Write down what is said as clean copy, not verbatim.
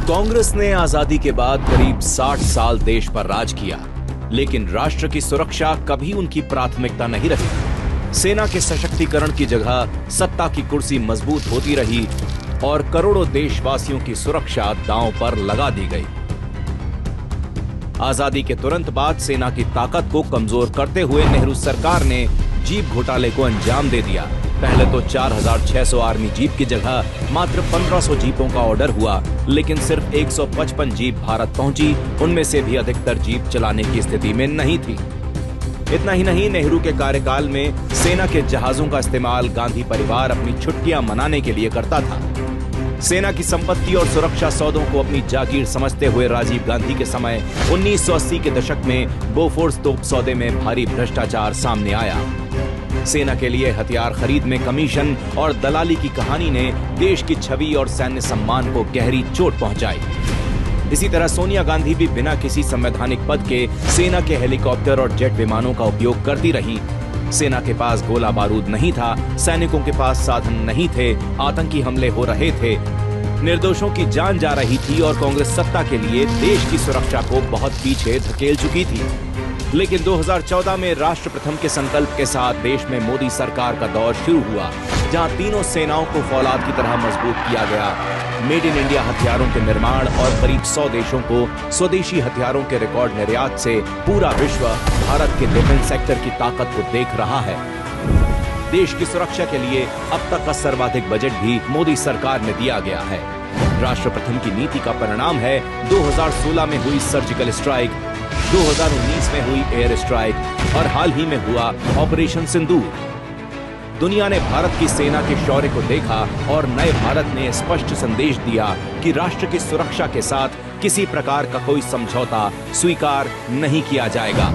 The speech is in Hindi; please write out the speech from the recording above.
कांग्रेस ने आजादी के बाद करीब 60 साल देश पर राज किया, लेकिन राष्ट्र की सुरक्षा कभी उनकी प्राथमिकता नहीं रही। सेना के सशक्तिकरण की जगह सत्ता की कुर्सी मजबूत होती रही और करोड़ों देशवासियों की सुरक्षा दांव पर लगा दी गई। आजादी के तुरंत बाद सेना की ताकत को कमजोर करते हुए नेहरू सरकार ने जीप घोटाले को अंजाम दे दिया। पहले तो 4600 आर्मी जीप की जगह मात्र 1500 जीपों का ऑर्डर हुआ, लेकिन सिर्फ 155 जीप भारत पहुंची। उनमें से भी अधिकतर जीप चलाने की स्थिति में नहीं थी। इतना ही नहीं, नेहरू के कार्यकाल में सेना के जहाजों का इस्तेमाल गांधी परिवार अपनी छुट्टियां मनाने के लिए करता था। सेना की संपत्ति और सुरक्षा सौदों को अपनी जागीर समझते हुए राजीव गांधी के समय 1980 के दशक में बोफोर्स तोप सौदे में भारी भ्रष्टाचार सामने आया। सेना के लिए हथियार खरीद में कमीशन और दलाली की कहानी ने देश की छवि और सैन्य सम्मान को गहरी चोट पहुंचाई। इसी तरह सोनिया गांधी भी बिना किसी संवैधानिक पद के सेना के हेलीकॉप्टर और जेट विमानों का उपयोग करती रही। सेना के पास गोला बारूद नहीं था, सैनिकों के पास साधन नहीं थे, आतंकी हमले हो रहे थे, निर्दोषों की जान जा रही थी और कांग्रेस सत्ता के लिए देश की सुरक्षा को बहुत पीछे धकेल चुकी थी। लेकिन 2014 में राष्ट्र प्रथम के संकल्प के साथ देश में मोदी सरकार का दौर शुरू हुआ, जहां तीनों सेनाओं को फौलाद की तरह मजबूत किया गया। मेड इन इंडिया हथियारों के निर्माण और करीब 100 देशों को स्वदेशी हथियारों के रिकॉर्ड निर्यात से पूरा विश्व भारत के डिफेंस सेक्टर की ताकत को देख रहा है। देश की सुरक्षा के लिए अब तक का सर्वाधिक बजट भी मोदी सरकार ने दिया गया है। राष्ट्र प्रथम की नीति का परिणाम है 2016 में हुई सर्जिकल स्ट्राइक, 2019 में हुई एयर स्ट्राइक और हाल ही में हुआ ऑपरेशन सिंदूर। दुनिया ने भारत की सेना के शौर्य को देखा और नए भारत ने स्पष्ट संदेश दिया कि राष्ट्र की सुरक्षा के साथ किसी प्रकार का कोई समझौता स्वीकार नहीं किया जाएगा।